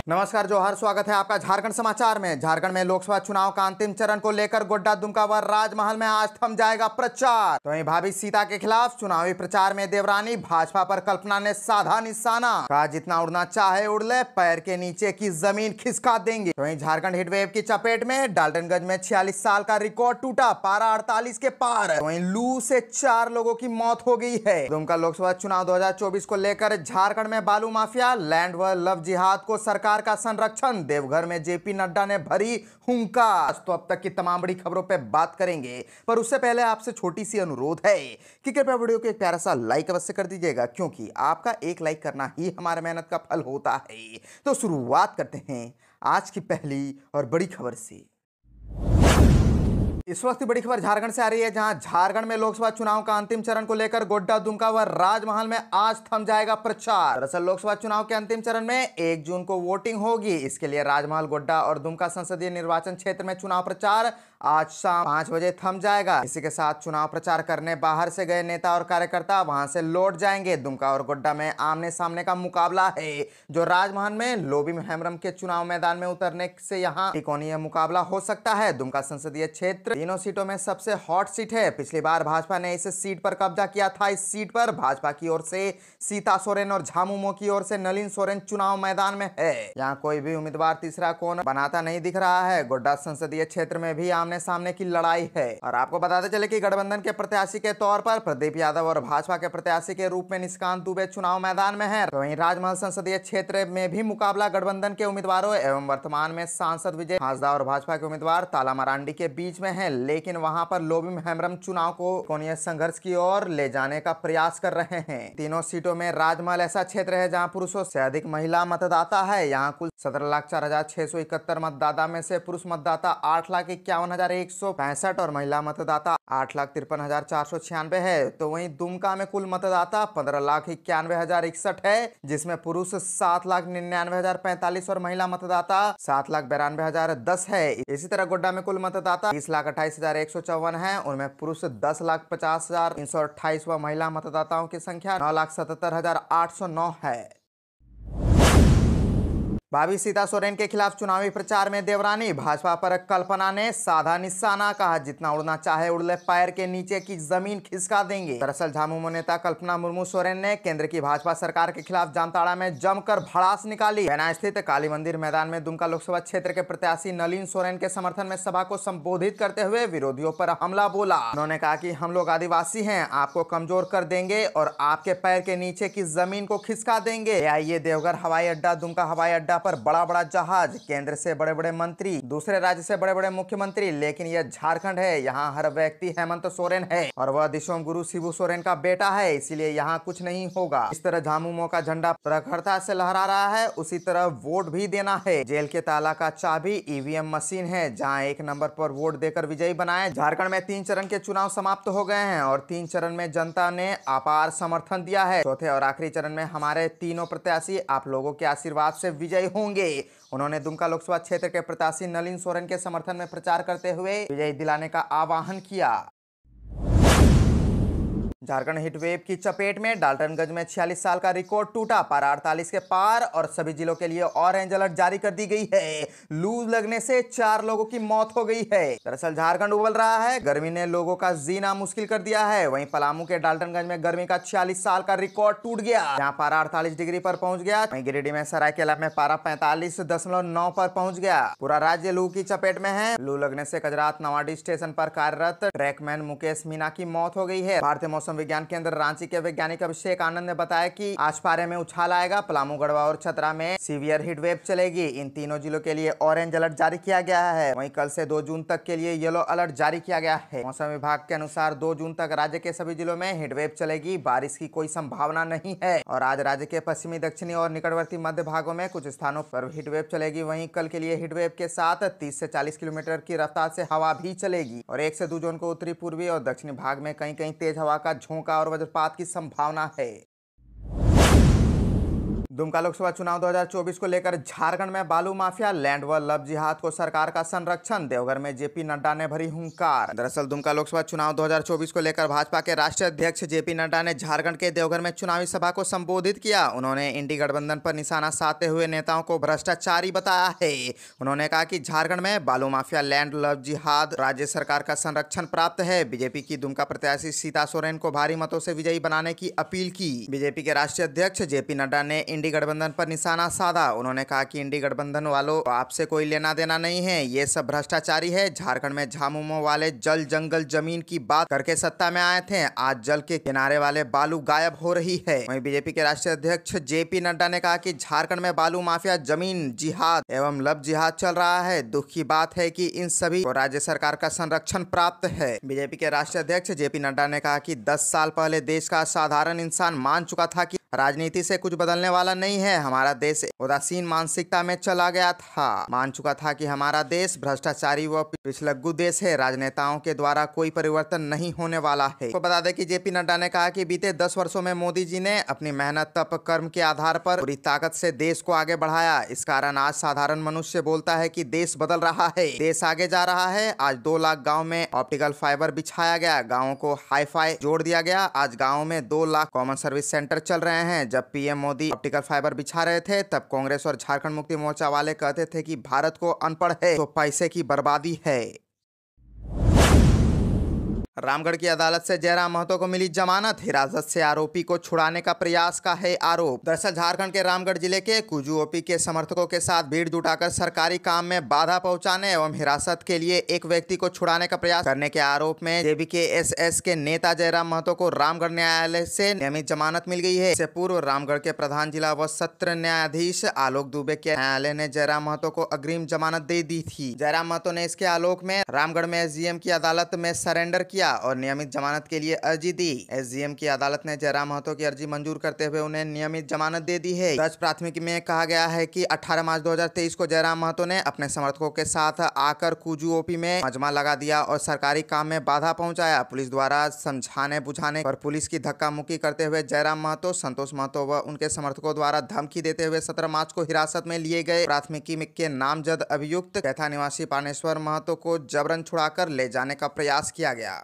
नमस्कार जोहार, स्वागत है आपका झारखंड समाचार में। झारखंड में लोकसभा चुनाव का अंतिम चरण को लेकर गोड्डा दुमका व राजमहल में आज थम जाएगा प्रचार। तो वहीं भाभी सीता के खिलाफ चुनावी प्रचार में देवरानी, भाजपा पर कल्पना ने साधा निशाना, कहा जितना उड़ना चाहे उड़ ले, पैर के नीचे की जमीन खिसका देंगे। तो वहीं झारखंड हीटवेव की चपेट में, डाल्टनगंज में 46 साल का रिकॉर्ड टूटा, पारा 48 के पार। वहीं लू से 4 लोगों की मौत हो गई है। दुमका लोकसभा चुनाव 2024 को लेकर झारखंड में बालू माफिया, लैंड व लव जिहाद को सरकार का संरक्षण, देवघर में जेपी नड्डा ने भरी हुंकार। तो अब तक की तमाम बड़ी खबरों पे बात करेंगे, पर उससे पहले आपसे छोटी सी अनुरोध है कि कृपया वीडियो को एक प्यारा सा लाइक अवश्य कर दीजिएगा, क्योंकि आपका एक लाइक करना ही हमारे मेहनत का फल होता है। तो शुरुआत करते हैं आज की पहली और बड़ी खबर से। इस वक्त बड़ी खबर झारखंड से आ रही है, जहां झारखंड में लोकसभा चुनाव का अंतिम चरण को लेकर गोड्डा दुमका व राजमहल में आज थम जाएगा प्रचार। दरअसल लोकसभा चुनाव के अंतिम चरण में 1 जून को वोटिंग होगी। इसके लिए राजमहल, गोड्डा और दुमका संसदीय निर्वाचन क्षेत्र में चुनाव प्रचार आज शाम 5 बजे थम जाएगा। इसी के साथ चुनाव प्रचार करने बाहर से गए नेता और कार्यकर्ता वहां से लौट जाएंगे। दुमका और गोड्डा में आमने सामने का मुकाबला है, जो राजमहल में लोबी हेम्ब्रम के चुनाव मैदान में उतरने से यहाँ त्रिकोणीय मुकाबला हो सकता है। दुमका संसदीय क्षेत्र तीनों सीटों में सबसे हॉट सीट है। पिछली बार भाजपा ने इस सीट पर कब्जा किया था। इस सीट पर भाजपा की ओर से सीता सोरेन और झामुमो की ओर से नलिन सोरेन चुनाव मैदान में है। यहाँ कोई भी उम्मीदवार तीसरा कोण बनाता नहीं दिख रहा है। गोड्डा संसदीय क्षेत्र में भी आमने सामने की लड़ाई है। और आपको बताते चले कि गठबंधन के प्रत्याशी के तौर पर प्रदीप यादव और भाजपा के प्रत्याशी के रूप में निशिकांत दुबे चुनाव मैदान में है। वहीं राजमहल संसदीय क्षेत्र में भी मुकाबला गठबंधन के उम्मीदवारों एवं वर्तमान में सांसद विजय हांसदा और भाजपा के उम्मीदवार ताला मरांडी के बीच में है। लेकिन वहां पर लोबी हेम्ब्रम चुनाव को त्रिकोणीय संघर्ष की ओर ले जाने का प्रयास कर रहे हैं। तीनों सीटों में राजमहल ऐसा क्षेत्र है जहां पुरुषों से अधिक महिला मतदाता है। यहां कुल 17,04,671 मतदाता में से पुरुष मतदाता 8,51,165 और महिला मतदाता 8,53,496 है। तो वहीं दुमका में कुल मतदाता 15,91,061 है, जिसमें पुरुष 7,99,045 और महिला मतदाता 7,92,010 है। इसी तरह गोड्डा में कुल मतदाता 20,28,154 है, उनमें पुरुष 10,50,328 व महिला मतदाताओं की संख्या 9,77,809 है। भाभी सीता सोरेन के खिलाफ चुनावी प्रचार में देवरानी, भाजपा पर कल्पना ने साधा निशाना, कहा जितना उड़ना चाहे उड़ ले, पैर के नीचे की जमीन खिसका देंगे। दरअसल झामुमो नेता कल्पना मुर्मू सोरेन ने केंद्र की भाजपा सरकार के खिलाफ जामताड़ा में जमकर भड़ास निकाली। बेना स्थित काली मंदिर मैदान में दुमका लोकसभा क्षेत्र के प्रत्याशी नलिन सोरेन के समर्थन में सभा को संबोधित करते हुए विरोधियों पर हमला बोला। उन्होंने कहा कि हम लोग आदिवासी हैं, आपको कमजोर कर देंगे और आपके पैर के नीचे की जमीन को खिसका देंगे। आइए देवघर हवाई अड्डा, दुमका हवाई अड्डा पर बड़ा बड़ा जहाज, केंद्र से बड़े बड़े मंत्री, दूसरे राज्य से बड़े बड़े मुख्यमंत्री, लेकिन यह झारखंड है। यहाँ हर व्यक्ति हेमंत सोरेन है और वह दिशोम गुरु शिबू सोरेन का बेटा है, इसीलिए यहाँ कुछ नहीं होगा। इस तरह झामुमो का झंडा प्रखरता से लहरा रहा है, उसी तरह वोट भी देना है। जेल के ताला का चाबी ईवीएम मशीन है, जहाँ 1 नंबर पर वोट देकर विजयी बनाए। झारखंड में 3 चरण के चुनाव समाप्त हो गए हैं और 3 चरण में जनता ने अपार समर्थन दिया है। चौथे और आखिरी चरण में हमारे तीनों प्रत्याशी आप लोगों के आशीर्वाद से विजयी होंगे। उन्होंने दुमका लोकसभा क्षेत्र के प्रत्याशी नलिन सोरेन के समर्थन में प्रचार करते हुए विजय दिलाने का आह्वान किया। झारखंड हीटवेव की चपेट में, डाल्टनगंज में 46 साल का रिकॉर्ड टूटा, पारा 48 के पार और सभी जिलों के लिए ऑरेंज अलर्ट जारी कर दी गई है। लू लगने से 4 लोगों की मौत हो गई है। दरअसल झारखंड उबल रहा है, गर्मी ने लोगों का जीना मुश्किल कर दिया है। वहीं पलामू के डाल्टनगंज में गर्मी का 46 साल का रिकॉर्ड टूट गया, जहां पारा 48 डिग्री पर पहुंच गया। वहीं गिरिडीह में सरायकेला में पारा 45.9 पर पहुंच गया। पूरा राज्य लू की चपेट में है। लू लगने से गुजरात नवाडी स्टेशन पर कार्यरत ट्रैकमैन मुकेश मीना की मौत हो गई है। भारतीय मौसम विज्ञान केंद्र रांची के वैज्ञानिक अभिषेक आनंद ने बताया कि आज पारे में उछाल आएगा। पलामू, गढ़वा और चतरा में सीवियर हीट वेव चलेगी। इन तीनों जिलों के लिए ऑरेंज अलर्ट जारी किया गया है। वहीं कल से 2 जून तक के लिए येलो अलर्ट जारी किया गया है। मौसम विभाग के अनुसार 2 जून तक राज्य के सभी जिलों में हीट वेव चलेगी। बारिश की कोई संभावना नहीं है और आज राज्य के पश्चिमी, दक्षिणी और निकटवर्ती मध्य भागों में कुछ स्थानों पर हीट वेव चलेगी। वहीं कल के लिए हीट वेव के साथ 30 से 40 किलोमीटर की रफ्तार से हवा भी चलेगी और 1 से 2 जून को उत्तरी, पूर्वी और दक्षिणी भाग में कहीं कहीं तेज हवा का झोंका और वज्रपात की संभावना है। दुमका लोकसभा चुनाव 2024 को लेकर झारखंड में बालू माफिया, लैंड व लव जिहाद को सरकार का संरक्षण, देवघर में जेपी नड्डा ने भरी हुंकार। दरअसल दुमका लोकसभा चुनाव 2024 को लेकर भाजपा के राष्ट्रीय अध्यक्ष जेपी नड्डा ने झारखंड के देवघर में चुनावी सभा को संबोधित किया। उन्होंने इंडी गठबंधन पर निशाना साधते हुए नेताओं को भ्रष्टाचारी बताया है। उन्होंने कहा कि झारखंड में बालू माफिया, लैंड लव जिहाद राज्य सरकार का संरक्षण प्राप्त है। बीजेपी की दुमका प्रत्याशी सीता सोरेन को भारी मतों से विजयी बनाने की अपील की। बीजेपी के राष्ट्रीय अध्यक्ष जेपी नड्डा ने इंडी गठबंधन पर निशाना साधा। उन्होंने कहा कि इंडी गठबंधन वालों को आपसे कोई लेना देना नहीं है, ये सब भ्रष्टाचारी है। झारखंड में झामुमो वाले जल जंगल जमीन की बात करके सत्ता में आए थे, आज जल के किनारे वाले बालू गायब हो रही है। वहीं बीजेपी के राष्ट्रीय अध्यक्ष जेपी नड्डा ने कहा कि झारखंड में बालू माफिया, जमीन जिहाद एवं लव जिहाद चल रहा है। दुख की बात है कि इन सभी को राज्य सरकार का संरक्षण प्राप्त है। बीजेपी के राष्ट्रीय अध्यक्ष जेपी नड्डा ने कहा कि 10 साल पहले देश का साधारण इंसान मान चुका था कि राजनीति से कुछ बदलने वाला नहीं है। हमारा देश उदासीन मानसिकता में चला गया था, मान चुका था कि हमारा देश भ्रष्टाचारी व पिछलग्गू देश है। राजनेताओं के द्वारा कोई परिवर्तन नहीं होने वाला है। तो बता दें कि जेपी नड्डा ने कहा कि बीते 10 वर्षों में मोदी जी ने अपनी मेहनत, तप, कर्म के आधार पर पूरी ताकत से देश को आगे बढ़ाया। इस कारण आज साधारण मनुष्य बोलता है कि देश बदल रहा है, देश आगे जा रहा है। आज 2 लाख गाँव में ऑप्टिकल फाइबर बिछाया गया, गाँवों को हाईफाई जोड़ दिया गया। आज गाँव में 2 लाख कॉमन सर्विस सेंटर चल रहे हैं। जब पीएम मोदी ऑप्टिकल फाइबर बिछा रहे थे, तब कांग्रेस और झारखंड मुक्ति मोर्चा वाले कहते थे कि भारत को अनपढ़ है तो पैसे की बर्बादी है। रामगढ़ की अदालत से जयराम महतो को मिली जमानत, हिरासत से आरोपी को छुड़ाने का प्रयास का है आरोप। दरअसल झारखंड के रामगढ़ जिले के कुजू ओपी के समर्थकों के साथ भीड़ जुटाकर सरकारी काम में बाधा पहुंचाने एवं हिरासत के लिए एक व्यक्ति को छुड़ाने का प्रयास करने के आरोप में जेबीकेएसएस के नेता जयराम महतो को रामगढ़ न्यायालय से नियमित जमानत मिल गई है। इससे पूर्व रामगढ़ के प्रधान जिला व सत्र न्यायाधीश आलोक दुबे के न्यायालय ने जयराम महतो को अग्रिम जमानत दे दी थी। जयराम महतो ने इसके आलोक में रामगढ़ में एसडीएम की अदालत में सरेंडर किया और नियमित जमानत के लिए अर्जी दी। एसडीएम की अदालत ने जयराम महतो की अर्जी मंजूर करते हुए उन्हें नियमित जमानत दे दी है। दर्ज प्राथमिकी में कहा गया है कि 18 मार्च 2023 को जयराम महतो ने अपने समर्थकों के साथ आकर कुजू ओपी में मजमा लगा दिया और सरकारी काम में बाधा पहुंचाया। पुलिस द्वारा समझाने बुझाने पर पुलिस की धक्का मुक्की करते हुए जयराम महतो, संतोष महतो व उनके समर्थकों द्वारा धमकी देते हुए 17 मार्च को हिरासत में लिए गए। प्राथमिकी के नामजद अभियुक्त कैथा निवासी पानेश्वर महतो को जबरन छुड़ाकर ले जाने का प्रयास किया गया।